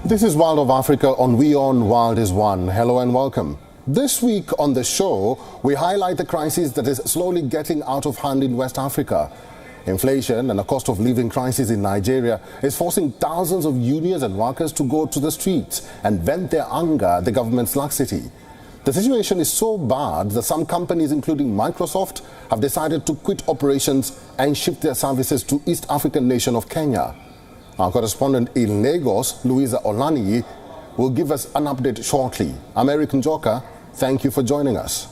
This is World of Africa on WION World is One. Hello and welcome. This week on the show, we highlight the crisis that is slowly getting out of hand in West Africa. Inflation and a cost of living crisis in Nigeria is forcing thousands of unions and workers to go to the streets and vent their anger at the government's laxity. The situation is so bad that some companies, including Microsoft, have decided to quit operations and shift their services to East African nation of Kenya. Our correspondent in Lagos, Louisa Olaniyi, will give us an update shortly. American Joker, thank you for joining us.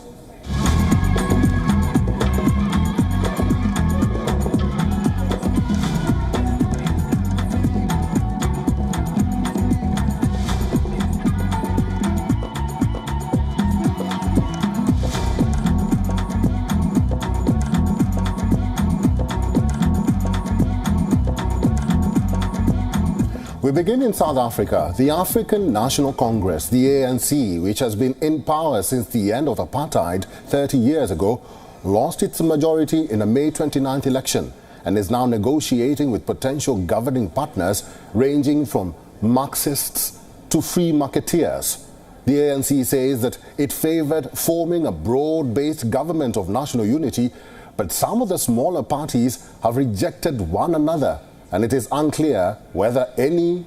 We begin in South Africa. The African National Congress, the ANC, which has been in power since the end of apartheid 30 years ago, lost its majority in a May 29th election and is now negotiating with potential governing partners ranging from Marxists to free marketeers. The ANC says that it favored forming a broad-based government of national unity, but some of the smaller parties have rejected one another, and it is unclear whether any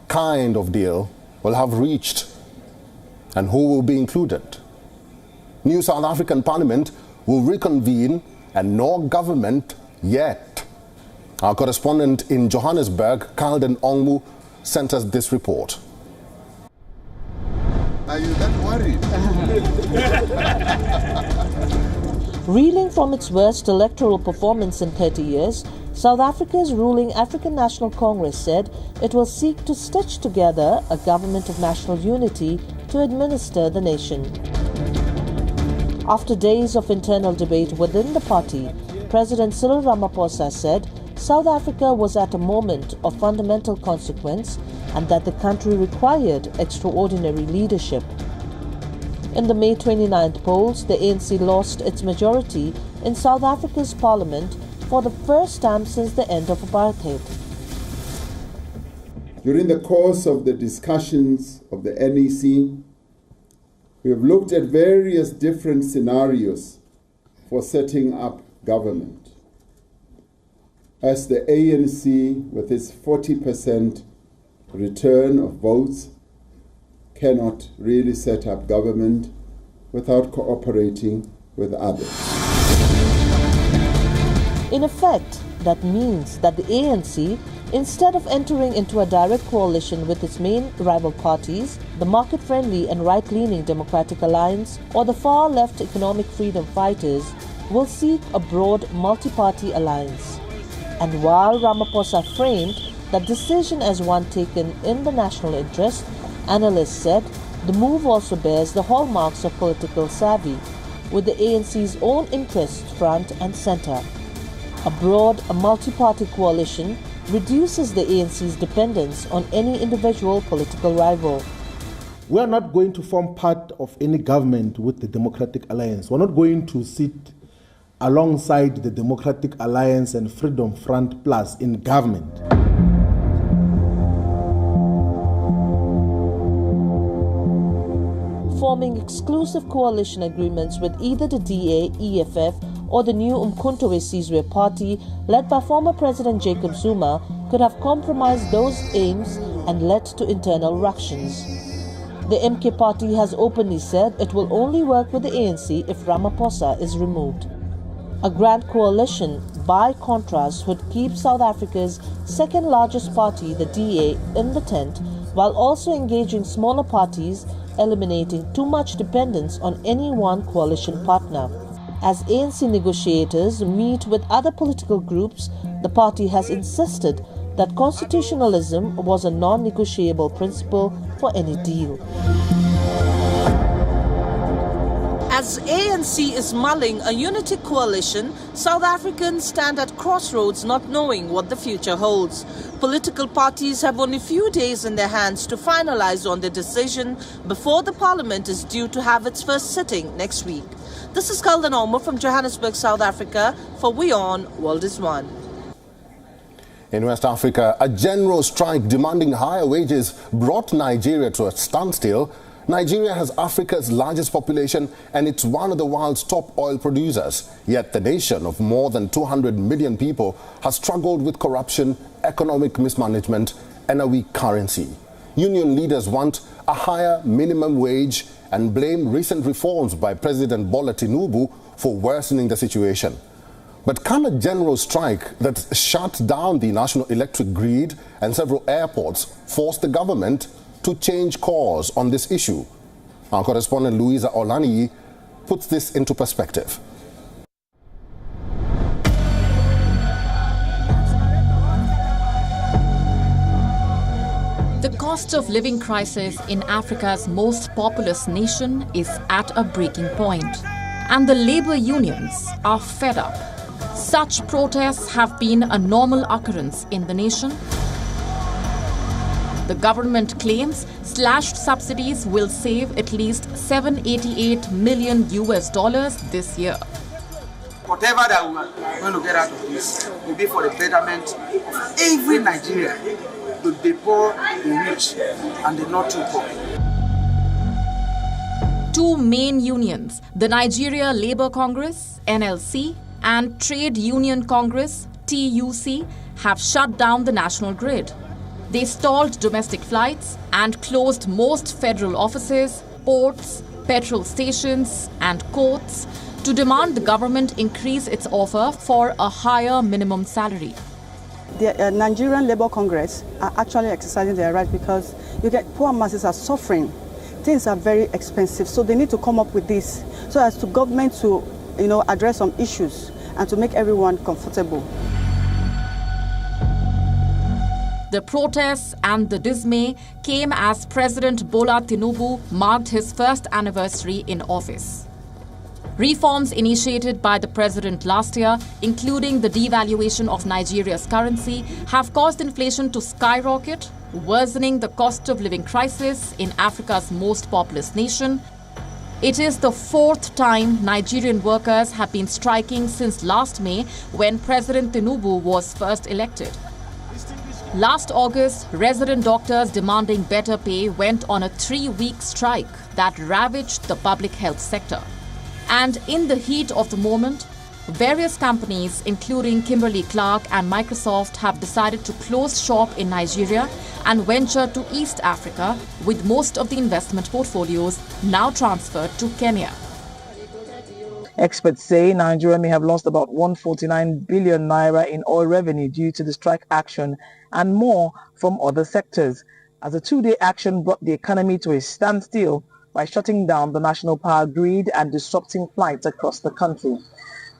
kind of deal will have reached and who will be included. New South African Parliament will reconvene and no government yet. Our correspondent in Johannesburg, Kalden Ongmu, sent us this report. Are you that worried? Reeling from its worst electoral performance in 30 years, South Africa's ruling African National Congress said it will seek to stitch together a government of national unity to administer the nation. After days of internal debate within the party, President Cyril Ramaphosa said South Africa was at a moment of fundamental consequence and that the country required extraordinary leadership. In the May 29th polls, the ANC lost its majority in South Africa's parliament for the first time since the end of apartheid. During the course of the discussions of the NEC, we have looked at various different scenarios for setting up government. As the ANC, with its 40% return of votes, cannot really set up government without cooperating with others. In effect, that means that the ANC, instead of entering into a direct coalition with its main rival parties, the market-friendly and right-leaning Democratic Alliance or the far-left Economic Freedom Fighters, will seek a broad multi-party alliance. And while Ramaphosa framed that decision as one taken in the national interest, analysts said the move also bears the hallmarks of political savvy, with the ANC's own interests front and center. A broad, multi-party coalition reduces the ANC's dependence on any individual political rival. We are not going to form part of any government with the Democratic Alliance. We're not going to sit alongside the Democratic Alliance and Freedom Front Plus in government. Forming exclusive coalition agreements with either the DA, EFF, or the new Umkhonto we Sizwe party, led by former President Jacob Zuma, could have compromised those aims and led to internal ructions. The MK party has openly said it will only work with the ANC if Ramaphosa is removed. A grand coalition, by contrast, would keep South Africa's second largest party, the DA, in the tent, while also engaging smaller parties, eliminating too much dependence on any one coalition partner. As ANC negotiators meet with other political groups, the party has insisted that constitutionalism was a non-negotiable principle for any deal. As ANC is mulling a unity coalition, South Africans stand at crossroads not knowing what the future holds. Political parties have only few days in their hands to finalize on their decision before the parliament is due to have its first sitting next week. This is Kalden Ongmu from Johannesburg, South Africa for WION World is One. In West Africa, a general strike demanding higher wages brought Nigeria to a standstill. Nigeria has Africa's largest population and it's one of the world's top oil producers. Yet the nation of more than 200 million people has struggled with corruption, economic mismanagement and a weak currency. Union leaders want a higher minimum wage and blame recent reforms by President Bola Tinubu for worsening the situation. But can a general strike that shut down the national electric grid and several airports force the government to change course on this issue? Our correspondent Louisa Olaniyi puts this into perspective. The cost of living crisis in Africa's most populous nation is at a breaking point, and the labor unions are fed up. Such protests have been a normal occurrence in the nation. The government claims slashed subsidies will save at least $788 million this year. Whatever that we're going to get out of this will be for the betterment of every Nigerian, the poor, the rich, and the not too poor. Two main unions, the Nigeria Labour Congress, NLC, and Trade Union Congress, TUC, have shut down the national grid. They stalled domestic flights and closed most federal offices, ports, petrol stations and courts to demand the government increase its offer for a higher minimum salary. The Nigerian Labour Congress are actually exercising their right because poor masses are suffering. Things are very expensive, so they need to come up with this so as to government to address some issues and to make everyone comfortable. The protests and the dismay came as President Bola Tinubu marked his first anniversary in office. Reforms initiated by the president last year, including the devaluation of Nigeria's currency, have caused inflation to skyrocket, worsening the cost of living crisis in Africa's most populous nation. It is the fourth time Nigerian workers have been striking since last May, when President Tinubu was first elected. Last August, resident doctors demanding better pay went on a 3-week strike that ravaged the public health sector. And in the heat of the moment, various companies, including Kimberly-Clark and Microsoft, have decided to close shop in Nigeria and venture to East Africa, with most of the investment portfolios now transferred to Kenya. Experts say Nigeria may have lost about 149 billion naira in oil revenue due to the strike action and more from other sectors, as a 2-day action brought the economy to a standstill by shutting down the national power grid and disrupting flights across the country.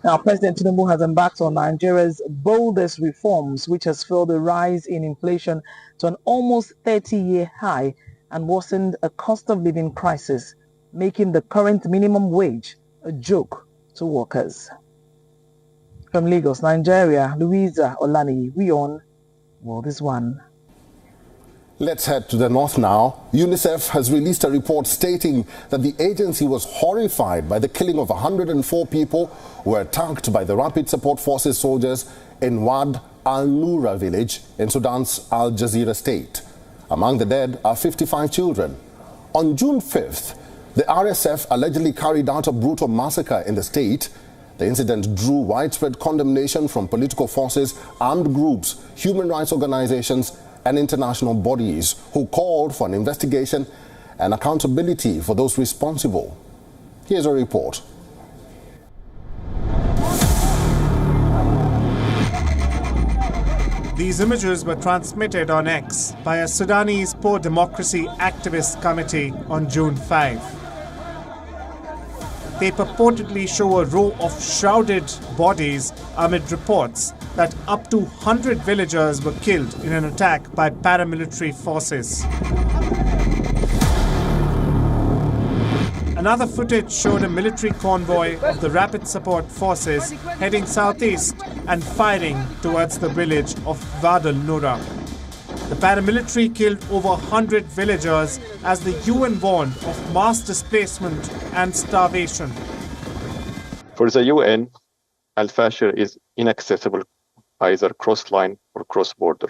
Now, President Tinubu has embarked on Nigeria's boldest reforms, which has fueled a rise in inflation to an almost 30-year high and worsened a cost of living crisis, making the current minimum wage a joke to workers. From Lagos, Nigeria, Louisa Olaniyi, WION World is One. Let's head to the north now. UNICEF has released a report stating that the agency was horrified by the killing of 104 people who were attacked by the Rapid Support Forces soldiers in Wad al-Nura village in Sudan's Al-Jazira state. Among the dead are 55 children. On June 5th, the RSF allegedly carried out a brutal massacre in the state. The incident drew widespread condemnation from political forces, armed groups, human rights organizations, and international bodies who called for an investigation and accountability for those responsible. Here's a report. These images were transmitted on X by a Sudanese pro-democracy activist committee on June 5. They purportedly show a row of shrouded bodies amid reports that up to 100 villagers were killed in an attack by paramilitary forces. Another footage showed a military convoy of the Rapid Support Forces heading southeast and firing towards the village of Wad al-Nura. The paramilitary killed over 100 villagers as the UN warned of mass displacement and starvation. For the UN, Al-Fashir is inaccessible either cross-line or cross-border.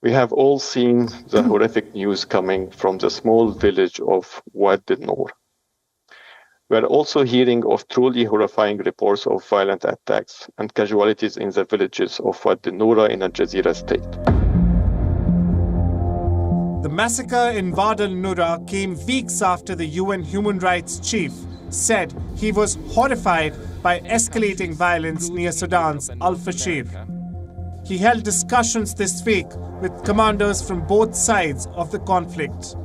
We have all seen the horrific news coming from the small village of Wad Noor. We are also hearing of truly horrifying reports of violent attacks and casualties in the villages of Wad Noor in Al-Jazira state. The massacre in Wad al-Noor came weeks after the UN human rights chief said he was horrified by escalating violence near Sudan's Al-Fashir. He held discussions this week with commanders from both sides of the conflict,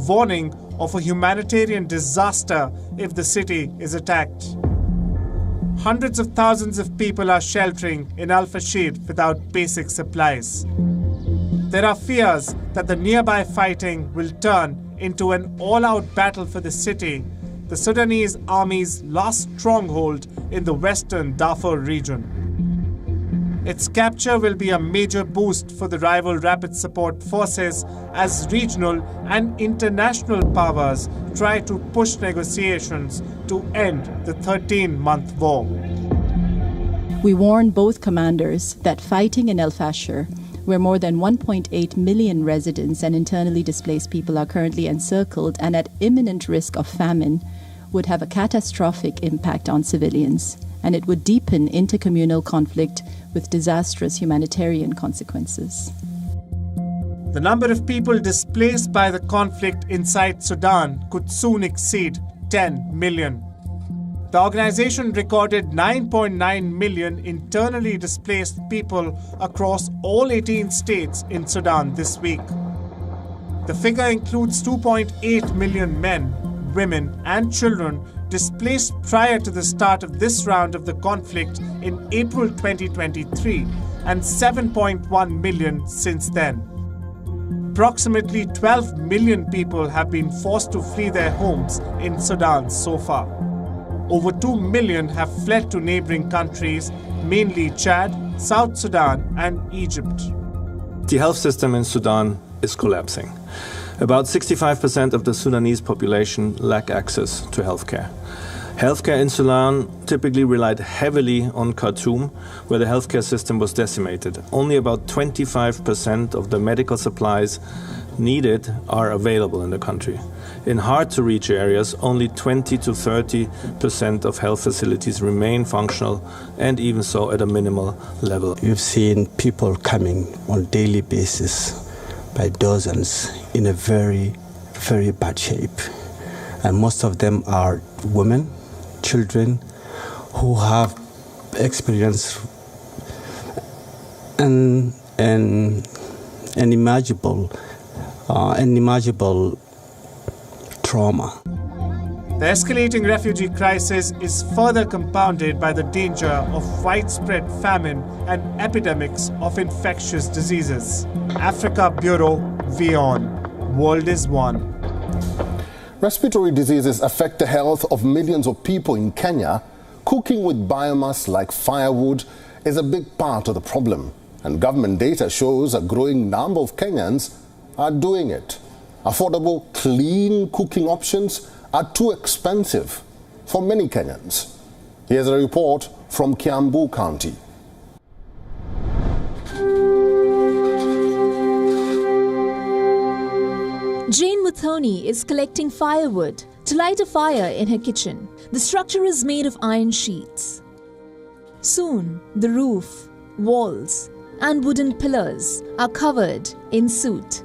warning of a humanitarian disaster if the city is attacked. Hundreds of thousands of people are sheltering in Al-Fashir without basic supplies. There are fears that the nearby fighting will turn into an all-out battle for the city, the Sudanese army's last stronghold in the western Darfur region. Its capture will be a major boost for the rival rapid support forces as regional and international powers try to push negotiations to end the 13-month war. We warn both commanders that fighting in El Fasher, where more than 1.8 million residents and internally displaced people are currently encircled and at imminent risk of famine, would have a catastrophic impact on civilians, and it would deepen intercommunal conflict with disastrous humanitarian consequences. The number of people displaced by the conflict inside Sudan could soon exceed 10 million. The organization recorded 9.9 million internally displaced people across all 18 states in Sudan this week. The figure includes 2.8 million men, women, and children displaced prior to the start of this round of the conflict in April 2023 and 7.1 million since then. Approximately 12 million people have been forced to flee their homes in Sudan so far. Over 2 million have fled to neighboring countries, mainly Chad, South Sudan, and Egypt. The health system in Sudan is collapsing. About 65% of the Sudanese population lack access to healthcare. Healthcare in Sudan typically relied heavily on Khartoum, where the healthcare system was decimated. Only about 25% of the medical supplies needed are available in the country. In hard-to-reach areas, only 20 to 30% of health facilities remain functional, and even so at a minimal level. You've seen people coming on a daily basis by dozens in a very, very bad shape. And most of them are women, children, who have experienced an unimaginable trauma. The escalating refugee crisis is further compounded by the danger of widespread famine and epidemics of infectious diseases. Africa Bureau, WION, World is One. Respiratory diseases affect the health of millions of people in Kenya. Cooking with biomass like firewood is a big part of the problem, and government data shows a growing number of Kenyans are doing it. Affordable, clean cooking options are too expensive for many Kenyans. Here's a report from Kiambu County. Jane Muthoni is collecting firewood to light a fire in her kitchen. The structure is made of iron sheets. Soon, the roof, walls, and wooden pillars are covered in soot.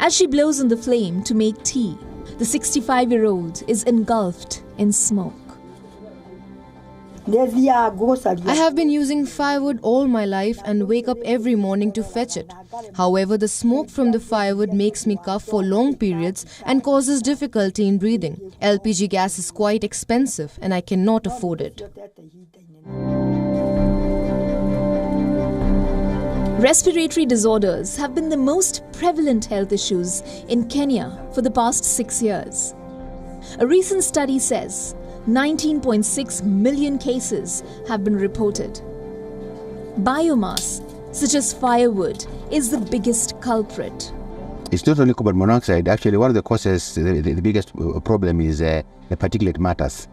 As she blows on the flame to make tea, the 65-year-old is engulfed in smoke. I have been using firewood all my life and wake up every morning to fetch it. However, the smoke from the firewood makes me cough for long periods and causes difficulty in breathing. LPG gas is quite expensive and I cannot afford it. Respiratory disorders have been the most prevalent health issues in Kenya for the past 6 years. A recent study says 19.6 million cases have been reported. Biomass, such as firewood, is the biggest culprit. It's not only carbon monoxide. Actually, one of the causes, the biggest problem is the particulate matters.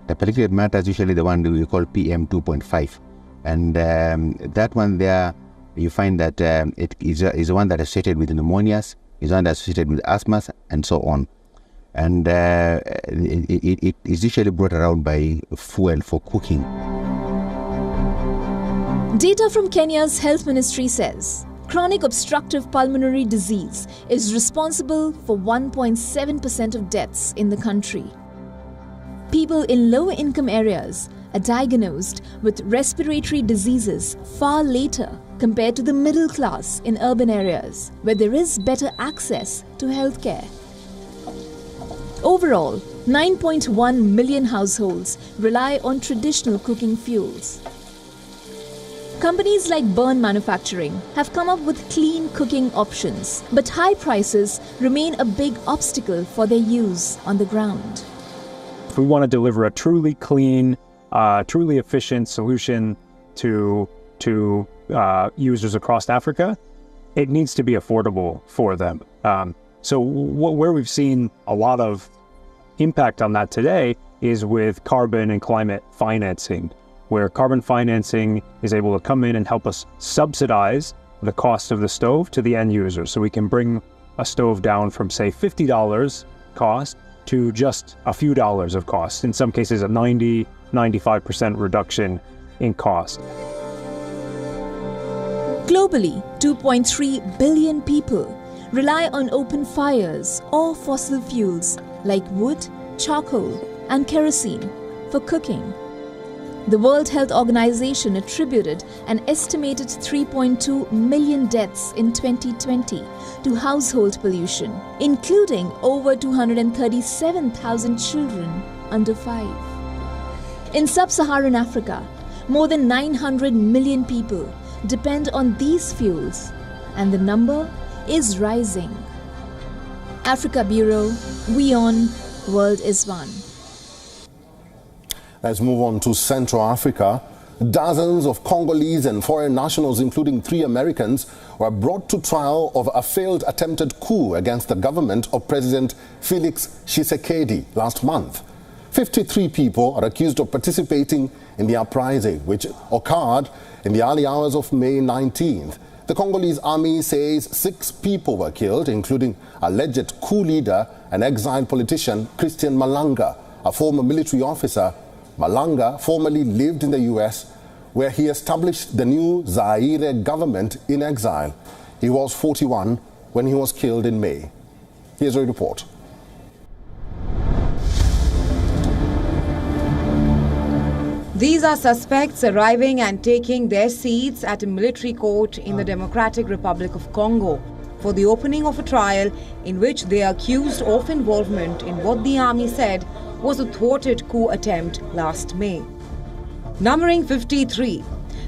The particulate matter is usually the one that we call PM 2.5. And that one there, you find that it is one that is associated with pneumonias, is one that's associated with asthma, and so on. And it is usually brought around by fuel for cooking. Data from Kenya's health ministry says chronic obstructive pulmonary disease is responsible for 1.7% of deaths in the country. People in lower-income areas are diagnosed with respiratory diseases far later compared to the middle class in urban areas, where there is better access to healthcare. Overall, 9.1 million households rely on traditional cooking fuels. Companies like Burn Manufacturing have come up with clean cooking options, but high prices remain a big obstacle for their use on the ground. If we want to deliver a truly clean, truly efficient solution to users across Africa, it needs to be affordable for them. So where we've seen a lot of impact on that today is with carbon and climate financing, where carbon financing is able to come in and help us subsidize the cost of the stove to the end user. So we can bring a stove down from, say, $50 cost to just a few dollars of cost. In some cases, a 95% reduction in cost. Globally, 2.3 billion people rely on open fires or fossil fuels like wood, charcoal, and kerosene for cooking. The World Health Organization attributed an estimated 3.2 million deaths in 2020 to household pollution, including over 237,000 children under 5. In sub-Saharan Africa, more than 900 million people depend on these fuels, and the number is rising. Africa Bureau, WION World is One. Let's move on to Central Africa. Dozens of Congolese and foreign nationals, including 3 Americans, were brought to trial of a failed attempted coup against the government of President Felix Tshisekedi last month. 53 people are accused of participating in the uprising, which occurred in the early hours of May 19th. The Congolese army says 6 people were killed, including alleged coup leader and exiled politician Christian Malanga, a former military officer. Malanga formerly lived in the US, where he established the new Zaire government in exile. He was 41 when he was killed in May. Here's a report. These are suspects arriving and taking their seats at a military court in the Democratic Republic of Congo for the opening of a trial in which they are accused of involvement in what the army said was a thwarted coup attempt last May. Numbering 53,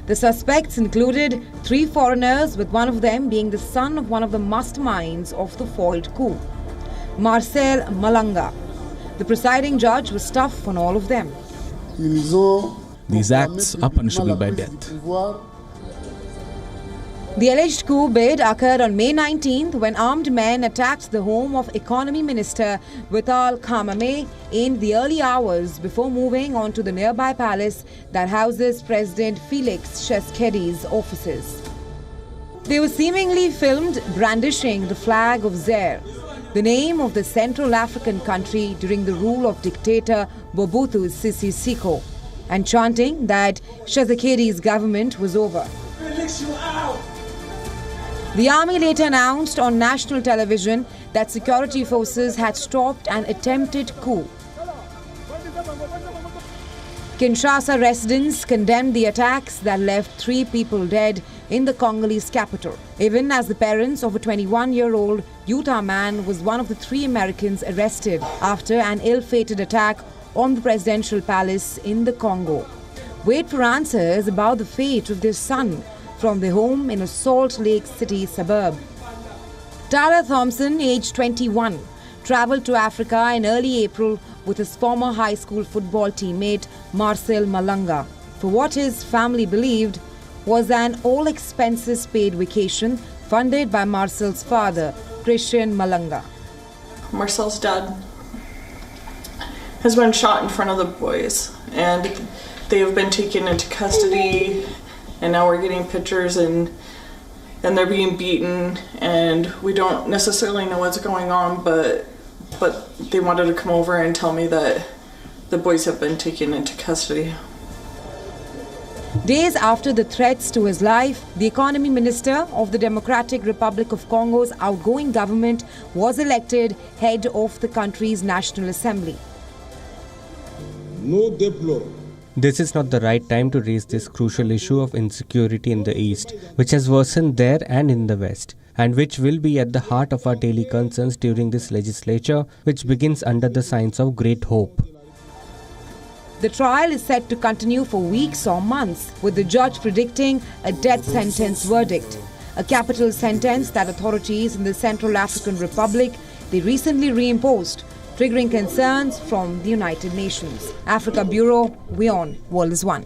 the suspects included 3 foreigners, with one of them being the son of one of the masterminds of the foiled coup, Marcel Malanga. The presiding judge was tough on all of them. These acts are punishable by death. The alleged coup bid occurred on May 19th when armed men attacked the home of Economy Minister Vital Kamame in the early hours before moving on to the nearby palace that houses President Felix Tshisekedi's offices. They were seemingly filmed brandishing the flag of Zaire, the name of the Central African country during the rule of dictator Mobutu Sese Seko, and chanting that Tshisekedi's government was over. The army later announced on national television that security forces had stopped an attempted coup. Kinshasa residents condemned the attacks that left 3 people dead in the Congolese capital, even as the parents of a 21-year-old Utah man was one of the 3 Americans arrested after an ill-fated attack on the presidential palace in the Congo. Wait for answers about the fate of their son from their home in a Salt Lake City suburb. Tyler Thompson, aged 21, traveled to Africa in early April with his former high school football teammate Marcel Malanga for what his family believed was an all-expenses-paid vacation funded by Marcel's father, Christian Malanga. Marcel's dad has been shot in front of the boys, and they have been taken into custody, and now we're getting pictures and they're being beaten, and we don't necessarily know what's going on, but they wanted to come over and tell me that the boys have been taken into custody. Days after the threats to his life, the economy minister of the Democratic Republic of Congo's outgoing government was elected head of the country's National Assembly. This is not the right time to raise this crucial issue of insecurity in the East, which has worsened there and in the West, and which will be at the heart of our daily concerns during this legislature, which begins under the signs of great hope. The trial is set to continue for weeks or months, with the judge predicting a death sentence verdict, a capital sentence that authorities in the Central African Republic they recently reimposed, triggering concerns from the United Nations. Africa Bureau, WION World is One.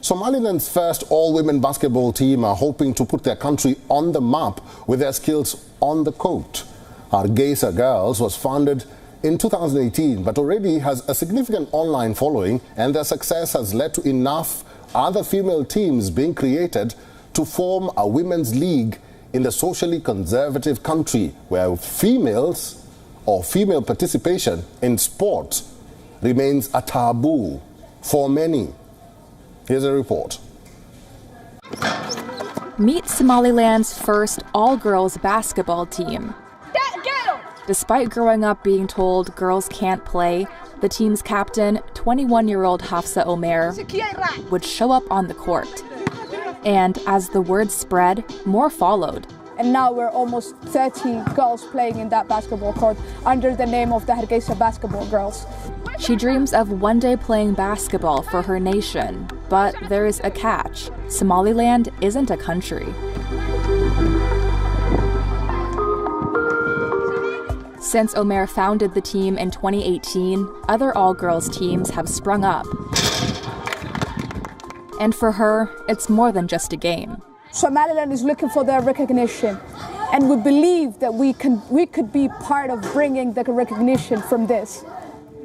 Somaliland's first all-women basketball team are hoping to put their country on the map with their skills on the court. Al-Jazira Girls was founded in 2018, but already has a significant online following, and their success has led to enough other female teams being created to form a women's league in the socially conservative country where females or female participation in sports remains a taboo for many. Here's a report. Meet Somaliland's first all-girls basketball team. Despite growing up being told girls can't play, the team's captain, 21-year-old Hafsa Omer, would show up on the court. And as the word spread, more followed. And now we're almost 30 girls playing in that basketball court under the name of the Al-Jazira Basketball Girls. She dreams of one day playing basketball for her nation, but there's a catch. Somaliland isn't a country. Since Omer founded the team in 2018, other all-girls teams have sprung up. And for her, it's more than just a game. Somaliland is looking for their recognition, and we believe that we could be part of bringing the recognition from this.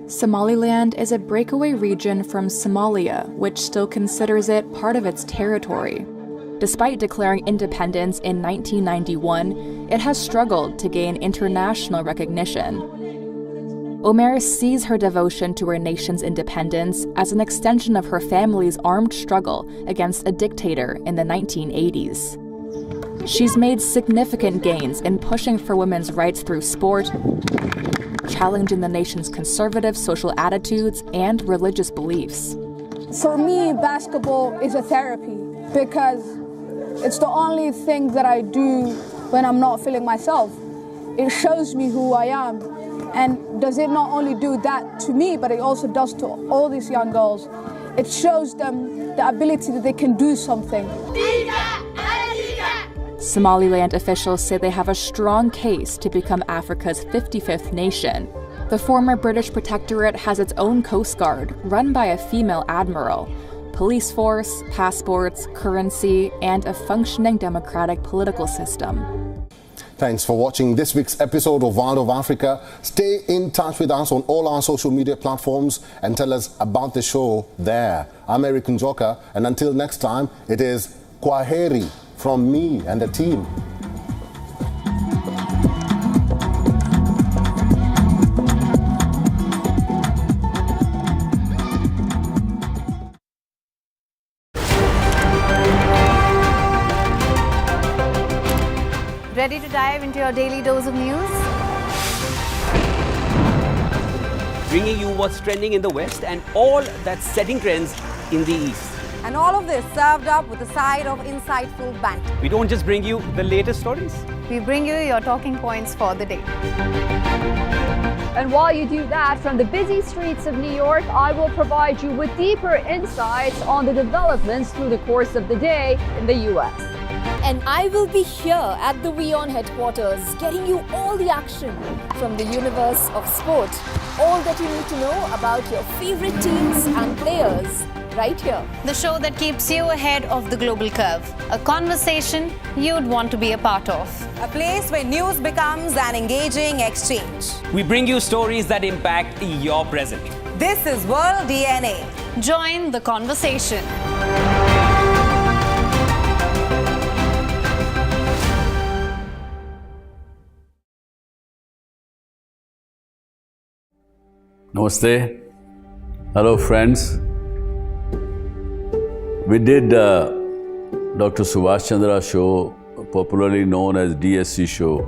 Somaliland is a breakaway region from Somalia, which still considers it part of its territory. Despite declaring independence in 1991, it has struggled to gain international recognition. Omer sees her devotion to her nation's independence as an extension of her family's armed struggle against a dictator in the 1980s. She's made significant gains in pushing for women's rights through sport, challenging the nation's conservative social attitudes and religious beliefs. For me, basketball is a therapy because it's the only thing that I do when I'm not feeling myself. It shows me who I am. And does it not only do that to me, but it also does to all these young girls. It shows them the ability that they can do something. Somaliland officials say they have a strong case to become Africa's 55th nation. The former British protectorate has its own coast guard, run by a female admiral, police force, passports, currency, and a functioning democratic political system. Thanks for watching this week's episode of World of Africa. Stay in touch with us on all our social media platforms and tell us about the show there. I'm Eric Njoka, and until next time, it is Kwaheri from me and the team. Ready to dive into your daily dose of news? Bringing you what's trending in the West and all that's setting trends in the East. And all of this served up with a side of insightful banter. We don't just bring you the latest stories. We bring you your talking points for the day. And while you do that, from the busy streets of New York, I will provide you with deeper insights on the developments through the course of the day in the U.S. And I will be here at the WION headquarters, getting you all the action from the universe of sport. All that you need to know about your favorite teams and players. right here. The show that keeps you ahead of the global curve. A conversation you'd want to be a part of. A place where news becomes an engaging exchange. We bring you stories that impact your present. This is World DNA. Join the conversation. Namaste. Hello, friends. We did Dr. Subhash Chandra show, popularly known as DSC show,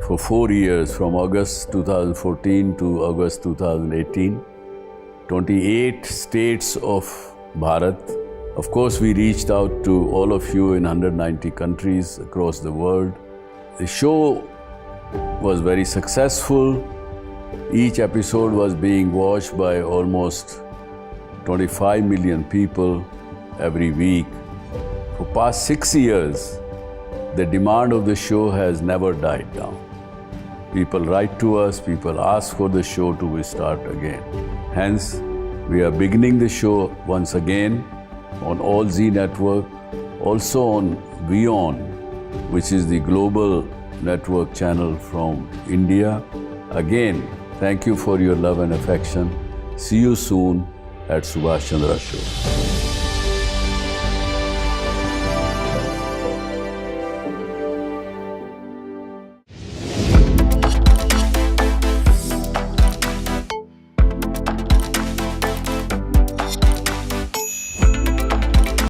for 4 years, from August 2014 to August 2018. 28 states of Bharat. Of course, we reached out to all of you in 190 countries across the world. The show was very successful. Each episode was being watched by almost 25 million people every week. For past 6 years, the demand of the show has never died down. People write to us, people ask for the show to restart again. Hence, we are beginning the show once again on All Z Network, also on WION, which is the global network channel from India. Again, thank you for your love and affection. See you soon at Subhash Chandra Show.